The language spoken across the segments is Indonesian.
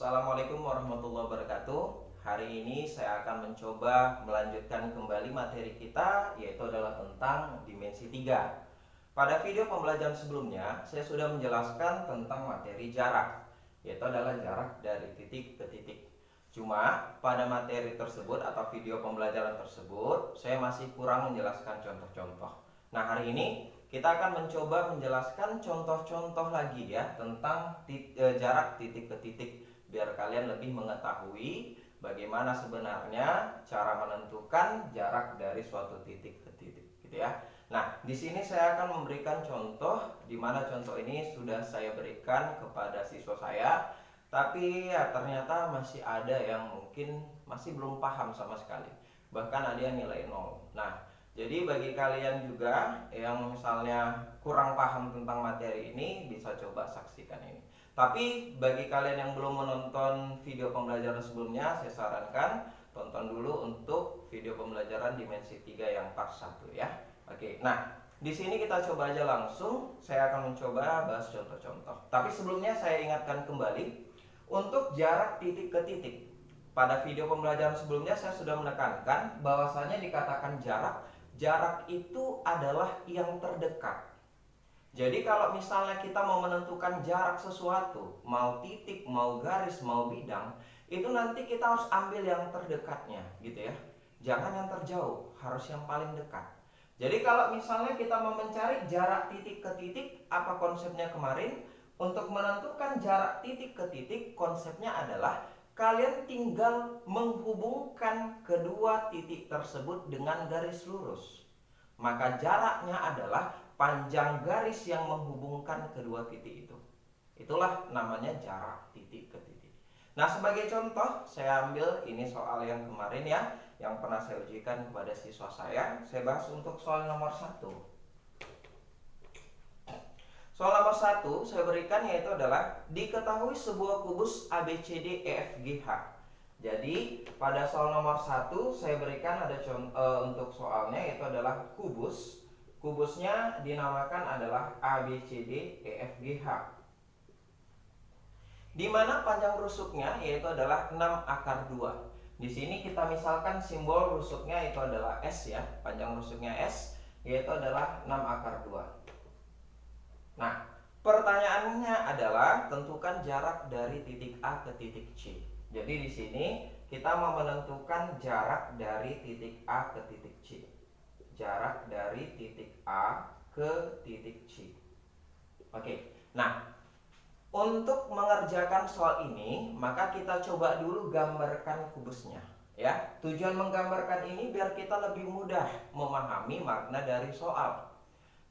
Assalamualaikum warahmatullahi wabarakatuh. Hari ini saya akan mencoba melanjutkan kembali materi kita, yaitu adalah tentang dimensi 3. Pada video pembelajaran sebelumnya, saya sudah menjelaskan tentang materi jarak, yaitu adalah jarak dari titik ke titik. Cuma pada materi tersebut atau video pembelajaran tersebut, saya masih kurang menjelaskan contoh-contoh. Nah, hari ini kita akan mencoba menjelaskan contoh-contoh lagi ya tentang jarak titik ke titik, biar kalian lebih mengetahui bagaimana sebenarnya cara menentukan jarak dari suatu titik ke titik, gitu ya. Nah, di sini saya akan memberikan contoh, di mana contoh ini sudah saya berikan kepada siswa saya, tapi ya ternyata masih ada yang mungkin masih belum paham sama sekali. Bahkan ada yang nilai 0. Nah, jadi bagi kalian juga yang misalnya kurang paham tentang materi ini, bisa coba saksikan ini. Tapi bagi kalian yang belum menonton video pembelajaran sebelumnya, saya sarankan tonton dulu untuk video pembelajaran dimensi 3 yang part 1 ya. Oke, nah di sini kita coba aja langsung, saya akan mencoba bahas contoh-contoh. Tapi sebelumnya saya ingatkan kembali, untuk jarak titik ke titik. Pada video pembelajaran sebelumnya saya sudah menekankan bahwasanya dikatakan jarak itu adalah yang terdekat. Jadi kalau misalnya kita mau menentukan jarak sesuatu, mau titik, mau garis, mau bidang, itu nanti kita harus ambil yang terdekatnya, gitu ya. Jangan yang terjauh, harus yang paling dekat. Jadi kalau misalnya kita mau mencari jarak titik ke titik, apa konsepnya kemarin? Untuk menentukan jarak titik ke titik, konsepnya adalah kalian tinggal menghubungkan kedua titik tersebut dengan garis lurus. Maka jaraknya adalah panjang garis yang menghubungkan kedua titik itu. Itulah namanya jarak titik ke titik. Nah, sebagai contoh, saya ambil ini soal yang kemarin ya, yang pernah saya ujikan kepada siswa saya. Saya bahas untuk soal nomor 1. Soal nomor 1 saya berikan yaitu adalah diketahui sebuah kubus ABCD EFGH. Jadi pada soal nomor 1 saya berikan ada untuk soalnya yaitu adalah kubus. Kubusnya dinamakan adalah ABCD EFGH. Di mana panjang rusuknya yaitu adalah 6 akar 2. Di sini kita misalkan simbol rusuknya itu adalah S ya. Panjang rusuknya S yaitu adalah 6 akar 2. Nah, pertanyaannya adalah tentukan jarak dari titik A ke titik C. Jadi di sini kita mau menentukan jarak dari titik A ke titik C. Jarak dari titik A ke titik C. Oke. Nah, untuk mengerjakan soal ini, maka kita coba dulu gambarkan kubusnya, ya. Tujuan menggambarkan ini biar kita lebih mudah memahami makna dari soal.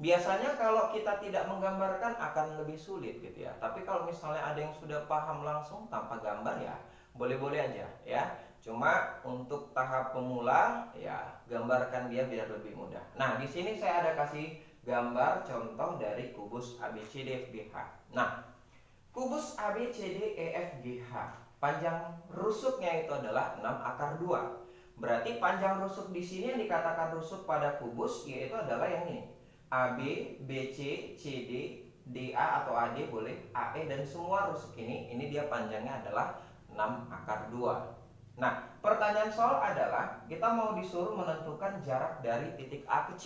Biasanya kalau kita tidak menggambarkan akan lebih sulit gitu ya. Tapi kalau misalnya ada yang sudah paham langsung tanpa gambar ya, boleh-boleh aja ya. Cuma untuk tahap pemula ya gambarkan dia biar lebih mudah. Nah, di sini saya ada kasih gambar contoh dari kubus ABCDEFGH. Nah, kubus ABCDEFGH panjang rusuknya itu adalah 6 akar 2. Berarti panjang rusuk di sini yang dikatakan rusuk pada kubus yaitu adalah yang ini. AB, BC, CD, DA atau AD boleh, AE dan semua rusuk ini dia panjangnya adalah 6 akar 2. Nah, pertanyaan soal adalah kita mau disuruh menentukan jarak dari titik A ke C.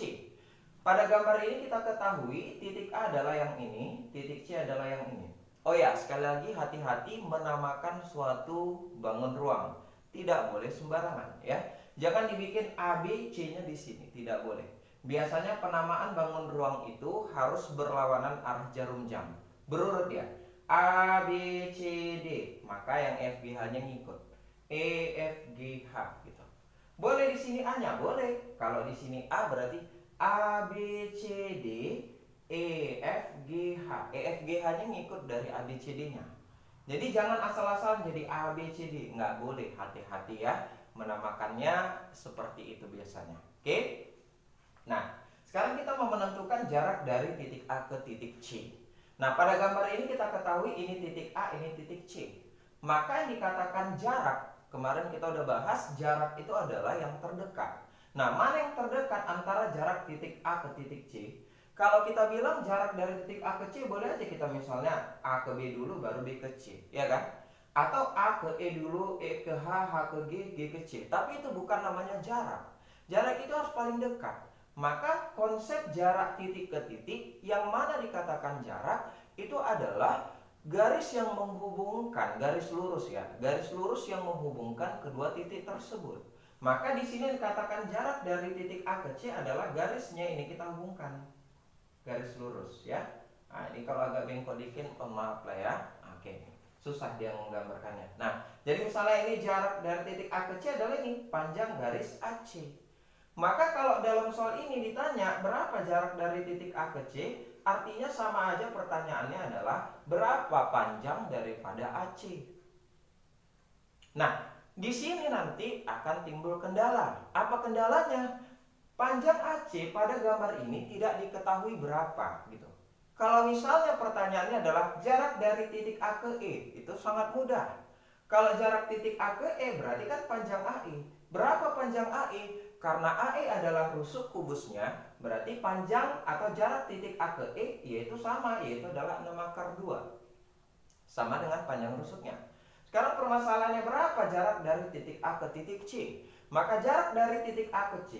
Pada gambar ini kita ketahui titik A adalah yang ini, titik C adalah yang ini. Oh ya, sekali lagi hati-hati menamakan suatu bangun ruang. Tidak boleh sembarangan ya. Jangan dibikin A, B, C-nya di sini, tidak boleh. Biasanya penamaan bangun ruang itu harus berlawanan arah jarum jam. Berurut ya. A, B, C, D. Maka yang FGH-nya ngikut. E, F, G, H gitu. Boleh di sini A-nya, boleh. Kalau di sini A berarti A, B, C, D, E, F, G, H. E, F, G, H-nya ngikut dari A, B, C, D-nya. Jadi jangan asal-asal jadi A, B, C, D. Nggak boleh, hati-hati ya. Menamakannya seperti itu biasanya. Oke? Nah, sekarang kita mau menentukan jarak dari titik A ke titik C. Nah, pada gambar ini kita ketahui ini titik A, ini titik C. Maka yang dikatakan jarak, kemarin kita udah bahas jarak itu adalah yang terdekat. Nah, mana yang terdekat antara jarak titik A ke titik C? Kalau kita bilang jarak dari titik A ke C, boleh aja kita misalnya A ke B dulu baru B ke C, ya kan? Atau A ke E dulu, E ke H, H ke G, G ke C. Tapi itu bukan namanya jarak. Jarak itu harus paling dekat. Maka konsep jarak titik ke titik yang mana dikatakan jarak itu adalah garis yang menghubungkan, garis lurus ya, garis lurus yang menghubungkan kedua titik tersebut. Maka di sini dikatakan jarak dari titik A ke C adalah garisnya ini kita hubungkan, garis lurus ya. Nah, ini kalau agak bengkok dikit, maaf lah ya. Oke, susah dia menggambarkannya. Nah, jadi misalnya ini jarak dari titik A ke C adalah ini panjang garis AC. Maka kalau dalam soal ini ditanya berapa jarak dari titik A ke C, artinya sama aja pertanyaannya adalah berapa panjang daripada AC. Nah, di sini nanti akan timbul kendala. Apa kendalanya? Panjang AC pada gambar ini tidak diketahui berapa gitu. Kalau misalnya pertanyaannya adalah jarak dari titik A ke E, itu sangat mudah. Kalau jarak titik A ke E berarti kan panjang AE. Berapa panjang AE? Karena AE adalah rusuk kubusnya, berarti panjang atau jarak titik A ke E yaitu sama, yaitu adalah 6 akar 2. Sama dengan panjang rusuknya. Sekarang permasalahannya berapa jarak dari titik A ke titik C? Maka jarak dari titik A ke C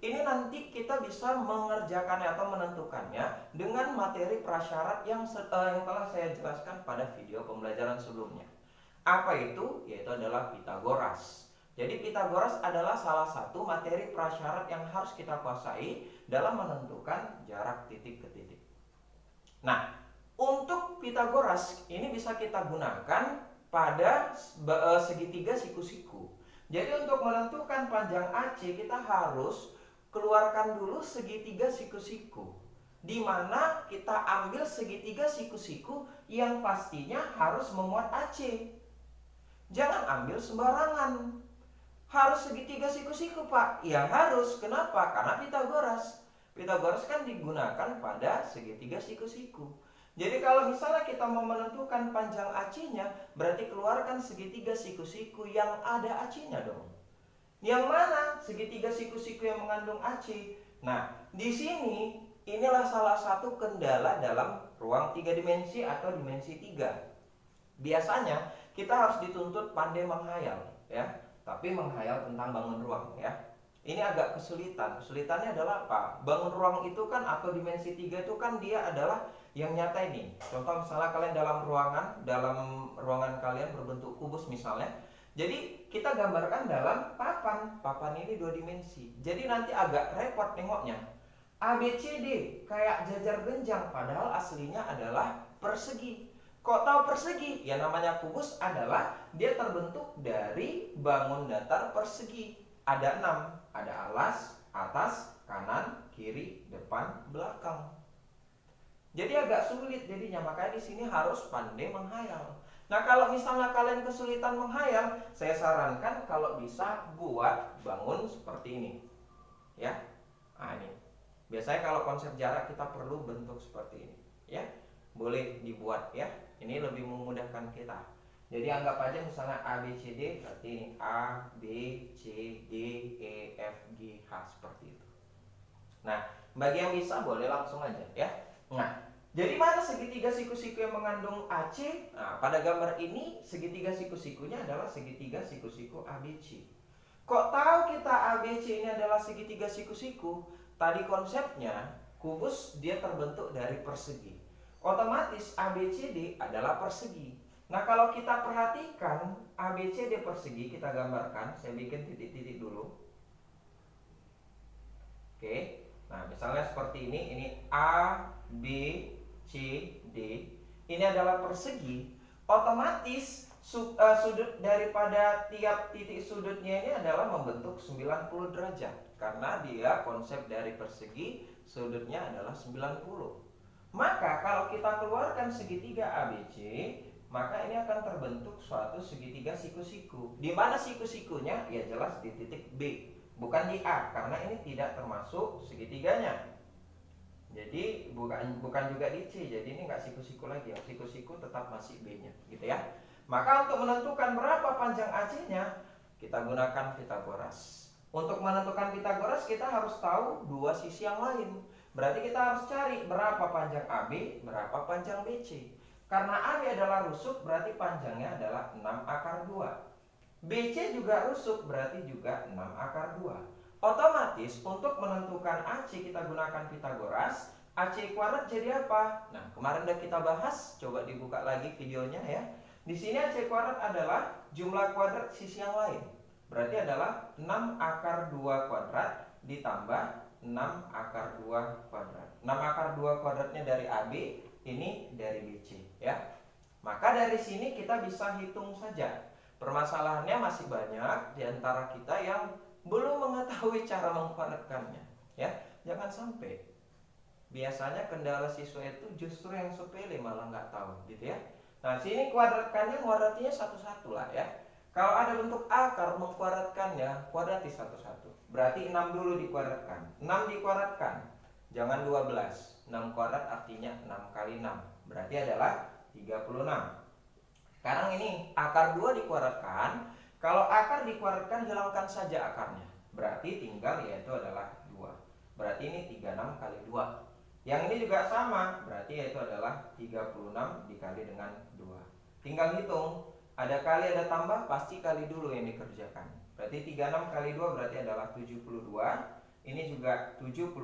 ini nanti kita bisa mengerjakannya atau menentukannya dengan materi prasyarat yang telah saya jelaskan pada video pembelajaran sebelumnya. Apa itu? Yaitu adalah Pitagoras. Jadi Pitagoras adalah salah satu materi prasyarat yang harus kita kuasai dalam menentukan jarak titik ke titik. Nah, untuk Pitagoras ini bisa kita gunakan pada segitiga siku-siku. Jadi untuk menentukan panjang AC kita harus keluarkan dulu segitiga siku-siku, di mana kita ambil segitiga siku-siku yang pastinya harus memuat AC. Jangan ambil sembarangan. Harus segitiga siku-siku Pak? Ya harus. Kenapa? Karena Pitagoras. Pitagoras kan digunakan pada segitiga siku-siku. Jadi kalau misalnya kita mau menentukan panjang AC-nya, berarti keluarkan segitiga siku-siku yang ada AC-nya dong. Yang mana segitiga siku-siku yang mengandung AC? Nah, di sini inilah salah satu kendala dalam ruang 3 dimensi atau dimensi 3. Biasanya kita harus dituntut pandai menghayal ya. Tapi menghayal tentang bangun ruang ya. Ini agak kesulitan. Kesulitannya adalah apa? Bangun ruang itu kan atau dimensi 3 itu kan dia adalah yang nyata ini. Contoh misalnya kalian dalam ruangan kalian berbentuk kubus misalnya. Jadi kita gambarkan dalam papan. Papan ini 2 dimensi. Jadi nanti agak repot nengoknya. ABCD kayak jajar genjang padahal aslinya adalah persegi. Kok tahu persegi? Ya namanya kubus adalah dia terbentuk dari bangun datar persegi. Ada 6, ada alas, atas, kanan, kiri, depan, belakang. Jadi agak sulit jadinya, makanya di sini harus pandai menghayal. Nah kalau misalnya kalian kesulitan menghayal, saya sarankan kalau bisa buat bangun seperti ini, ya. Nah ini, biasanya kalau konsep jarak kita perlu bentuk seperti ini, ya. Boleh dibuat ya. Ini lebih memudahkan kita. Jadi anggap aja misalnya A B C D, berarti ini A B C D E F G H seperti itu. Nah, bagi yang bisa boleh langsung aja ya. Nah, jadi mana segitiga siku-siku yang mengandung AC? Nah, pada gambar ini segitiga siku-sikunya adalah segitiga siku-siku ABC. Kok tahu kita ABC ini adalah segitiga siku-siku? Tadi konsepnya kubus dia terbentuk dari persegi. Otomatis ABCD adalah persegi. Nah kalau kita perhatikan ABCD persegi, kita gambarkan. Saya bikin titik-titik dulu. Oke. Nah misalnya seperti ini A, B, C, D. Ini adalah persegi. Otomatis sudut daripada tiap titik sudutnya ini adalah membentuk 90 derajat. Karena dia konsep dari persegi, sudutnya adalah 90. Maka kalau kita keluarkan segitiga ABC, maka ini akan terbentuk suatu segitiga siku-siku. Di mana siku-sikunya? Ya jelas di titik B, bukan di A, karena ini tidak termasuk segitiganya. Jadi bukan juga di C, jadi ini nggak siku-siku lagi. Yang siku-siku tetap masih B-nya, gitu ya. Maka untuk menentukan berapa panjang AC-nya, kita gunakan Pitagoras. Untuk menentukan Pitagoras kita harus tahu dua sisi yang lain. Berarti kita harus cari berapa panjang AB, berapa panjang BC. Karena AB adalah rusuk, berarti panjangnya adalah 6 akar 2. BC juga rusuk, berarti juga 6 akar 2. Otomatis untuk menentukan AC kita gunakan Pitagoras. AC kuadrat jadi apa? Nah, kemarin udah kita bahas, coba dibuka lagi videonya ya. Di sini AC kuadrat adalah jumlah kuadrat sisi yang lain. Berarti adalah 6 akar 2 kuadrat ditambah 6 akar 2 kuadrat. 6 akar 2 kuadratnya dari AB, ini dari BC ya. Maka dari sini kita bisa hitung saja. Permasalahannya masih banyak di antara kita yang belum mengetahui cara mengkuadratkannya ya. Jangan sampai. Biasanya kendala siswa itu justru yang sepele malah nggak tahu gitu ya. Nah, sini kuadratkannya, kuadratinya satu-satu lah ya. Kalau ada bentuk akar, mengkuadratkannya, kuadrati satu-satu. Berarti 6 dulu dikuadratkan. 6 dikuadratkan. Jangan 12. 6 kuadrat artinya 6 kali 6. Berarti adalah 36. Sekarang ini akar 2 dikuadratkan. Kalau akar dikuadratkan, hilangkan saja akarnya. Berarti tinggal yaitu adalah 2. Berarti ini 36 kali 2. Yang ini juga sama. Berarti yaitu adalah 36 dikali dengan 2. Tinggal hitung. Ada kali ada tambah, pasti kali dulu yang dikerjakan. Berarti 36 kali 2 berarti adalah 72. Ini juga 72.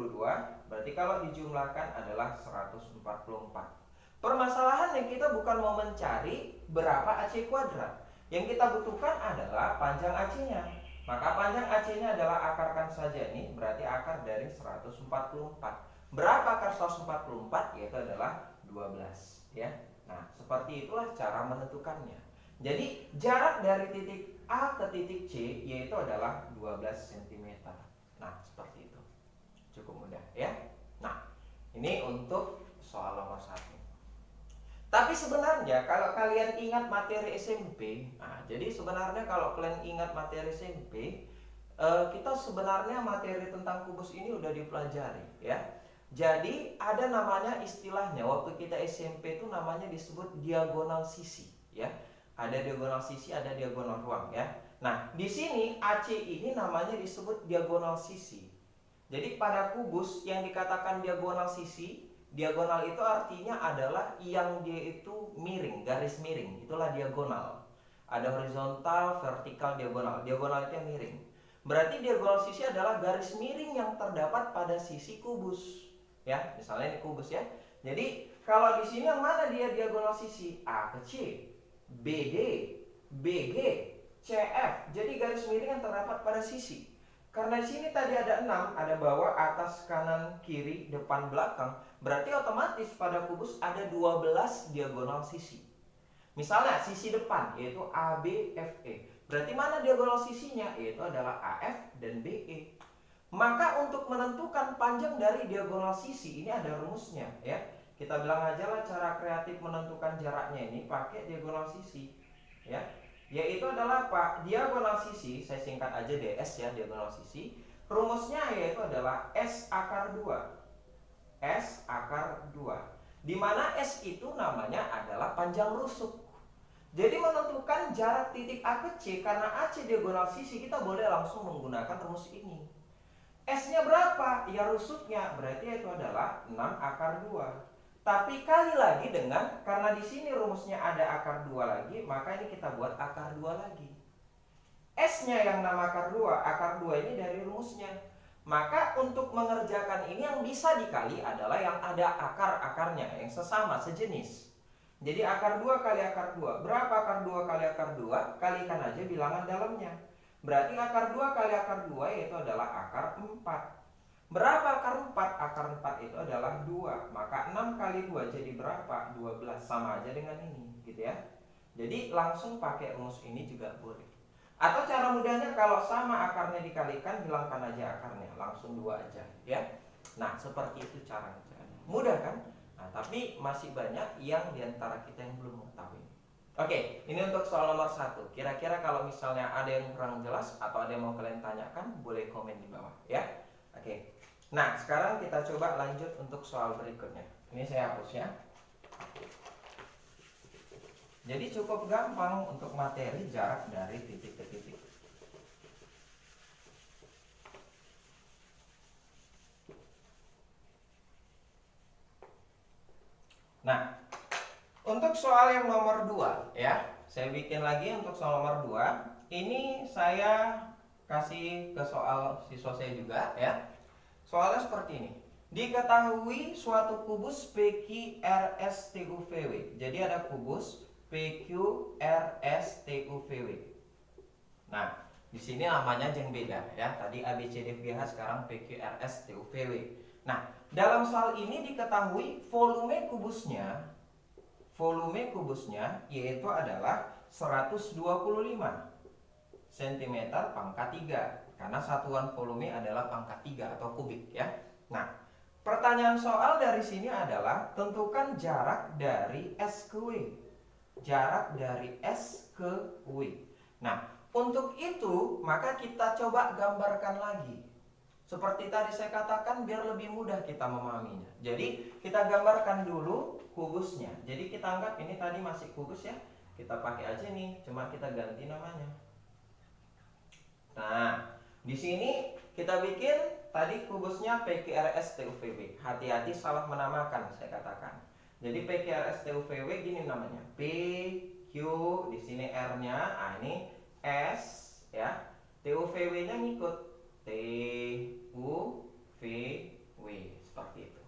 Berarti kalau dijumlahkan adalah 144. Permasalahannya kita bukan mau mencari berapa AC kuadrat. Yang kita butuhkan adalah panjang AC-nya. Maka panjang AC-nya adalah akarkan saja ini, berarti akar dari 144. Berapa akar 144? Yaitu adalah 12 ya. Nah, seperti itulah cara menentukannya. Jadi jarak dari titik A ke titik C yaitu adalah 12 cm. Nah, seperti itu. Cukup mudah ya. Nah, ini untuk soal nomor 1. Tapi sebenarnya kalau kalian ingat materi SMP, nah, jadi sebenarnya kalau kalian ingat materi SMP, kita sebenarnya materi tentang kubus ini udah dipelajari ya. Jadi ada namanya istilahnya waktu kita SMP itu namanya disebut diagonal sisi ya. Ada diagonal sisi, ada diagonal ruang ya. Nah, di sini AC ini namanya disebut diagonal sisi. Jadi pada kubus yang dikatakan diagonal sisi, diagonal itu artinya adalah yang dia itu miring, garis miring. Itulah diagonal. Ada horizontal, vertikal, diagonal. Diagonal itu yang miring. Berarti diagonal sisi adalah garis miring yang terdapat pada sisi kubus. Ya, misalnya ini kubus ya. Jadi kalau di sini yang mana dia diagonal sisi? A ke C, BD, BG, CF. Jadi garis miring yang terdapat pada sisi. Karena di sini tadi ada 6, ada bawah, atas, kanan, kiri, depan, belakang. Berarti otomatis pada kubus ada 12 diagonal sisi. Misalnya sisi depan yaitu ABFE. Berarti mana diagonal sisinya? Yaitu adalah AF dan BE. Maka untuk menentukan panjang dari diagonal sisi ini ada rumusnya ya. Kita bilang aja lah cara kreatif menentukan jaraknya ini pakai diagonal sisi ya. Yaitu adalah apa? Diagonal sisi, saya singkat aja DS ya, diagonal sisi. Rumusnya yaitu adalah S akar 2. S akar 2. Di mana S itu namanya adalah panjang rusuk. Jadi menentukan jarak titik A ke C karena AC diagonal sisi kita boleh langsung menggunakan rumus ini. S-nya berapa? Ya rusuknya, berarti itu adalah 6 akar 2. Tapi kali lagi dengan, karena di sini rumusnya ada akar 2 lagi, maka ini kita buat akar 2 lagi. S-nya yang 6 akar 2, akar 2 ini dari rumusnya. Maka untuk mengerjakan ini yang bisa dikali adalah yang ada akar-akarnya, yang sesama, sejenis. Jadi akar 2 kali akar 2. Berapa akar 2 kali akar 2? Kalikan aja bilangan dalamnya. Berarti akar 2 kali akar 2 yaitu adalah akar 4. Berapa akar 4? Akar 4 itu adalah 2. Maka 6 kali 2 jadi berapa? 12. Sama aja dengan ini gitu ya. Jadi langsung pakai rumus ini juga boleh. Atau cara mudahnya kalau sama akarnya dikalikan, hilangkan aja akarnya. Langsung 2 aja ya. Nah, seperti itu caranya. Mudah kan? Nah, tapi masih banyak yang diantara kita yang belum mengetahui. Oke, ini untuk soal nomor 1. Kira-kira kalau misalnya ada yang kurang jelas atau ada yang mau kalian tanyakan, boleh komen di bawah ya. Oke. Nah, sekarang kita coba lanjut untuk soal berikutnya. Ini saya hapus ya. Jadi cukup gampang untuk materi jarak dari titik ke titik. Nah, Untuk soal yang nomor 2 ya, saya bikin lagi untuk soal nomor 2. Ini saya kasih ke soal siswa saya juga ya. Soalnya seperti ini. Diketahui suatu kubus PQRSTUVW. Jadi ada kubus PQRSTUVW. Nah, di sini namanya yang beda ya. Tadi ABCDFGH, sekarang PQRSTUVW. Nah, dalam soal ini diketahui volume kubusnya yaitu adalah 125 cm pangkat 3, karena satuan volume adalah pangkat 3 atau kubik ya. Nah, pertanyaan soal dari sini adalah tentukan jarak dari S ke W. Jarak dari S ke W. Nah, untuk itu maka kita coba gambarkan lagi. Seperti tadi saya katakan, biar lebih mudah kita memahaminya. Jadi kita gambarkan dulu kubusnya. Jadi kita anggap ini tadi masih kubus ya. Kita pakai aja nih, cuma kita ganti namanya. Nah, di sini kita bikin tadi kubusnya PQRSTUVW. Hati-hati salah menamakan, saya katakan. Jadi PQRSTUVW gini namanya. PQ, di sini R-nya, ini S ya. TUVW-nya ngikut. TUVW seperti itu.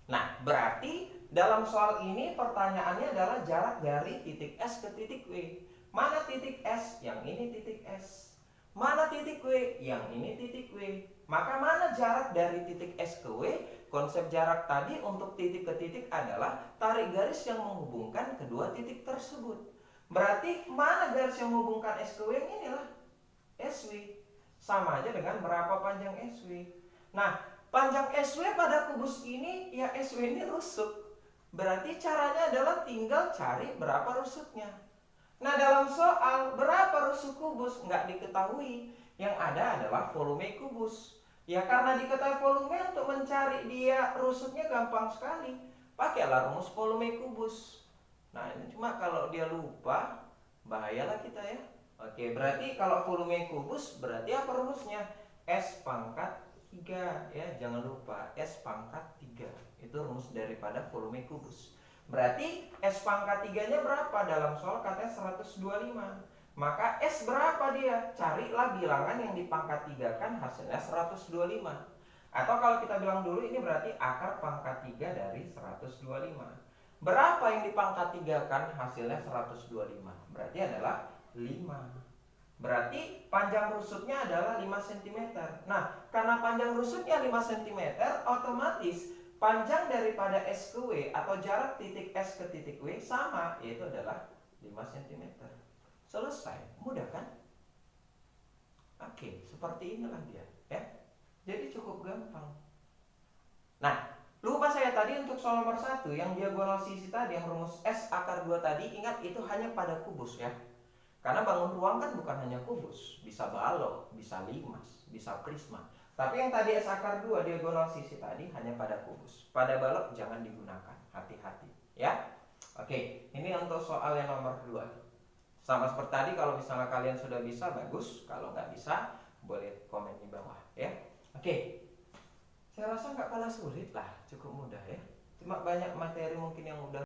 Nah, berarti dalam soal ini pertanyaannya adalah jarak dari titik S ke titik W. Mana titik S? Yang ini titik S. Mana titik W? Yang ini titik W. Maka mana jarak dari titik S ke W? Konsep jarak tadi untuk titik ke titik adalah tarik garis yang menghubungkan kedua titik tersebut. Berarti mana garis yang menghubungkan S ke W? Yang inilah SW. Sama aja dengan berapa panjang SW. Nah, panjang SW pada kubus ini, ya SW ini rusuk. Berarti caranya adalah tinggal cari berapa rusuknya. Nah, dalam soal berapa rusuk kubus nggak diketahui. Yang ada adalah volume kubus. Ya, karena diketahui volume, untuk mencari dia rusuknya gampang sekali. Pakailah rumus volume kubus. Nah, ini cuma kalau dia lupa, bahayalah kita ya. Oke, berarti kalau volume kubus berarti apa rumusnya? S pangkat 3 ya, jangan lupa S pangkat 3. Itu rumus daripada volume kubus. Berarti S pangkat 3-nya berapa? Dalam soal katanya 125. Maka S berapa dia? Carilah bilangan yang dipangkat 3 kan, hasilnya 125. Atau kalau kita bilang dulu, ini berarti akar pangkat 3 dari 125. Berapa yang dipangkat 3 kan, hasilnya 125. Berarti adalah 5. Berarti panjang rusuknya adalah 5 cm. Nah, karena panjang rusuknya 5 cm, otomatis panjang daripada S ke W atau jarak titik S ke titik W sama, yaitu adalah 5 cm. Selesai, mudah kan? Oke, seperti inilah dia ya. Jadi cukup gampang. Nah, lupa saya tadi untuk soal nomor 1 yang diagonal sisi tadi, yang rumus S akar 2 tadi, ingat itu hanya pada kubus ya. Karena bangun ruang kan bukan hanya kubus, bisa balok, bisa limas, bisa prisma. Tapi yang tadi S akar 2 diagonal sisi tadi hanya pada kubus. Pada balok jangan digunakan, hati-hati ya. Oke, ini untuk soal yang nomor 2. Sama seperti tadi, kalau misalnya kalian sudah bisa, bagus. Kalau nggak bisa, boleh komen di bawah ya. Oke, saya rasa nggak kalah sulit lah, cukup mudah ya. Cuma banyak materi mungkin yang udah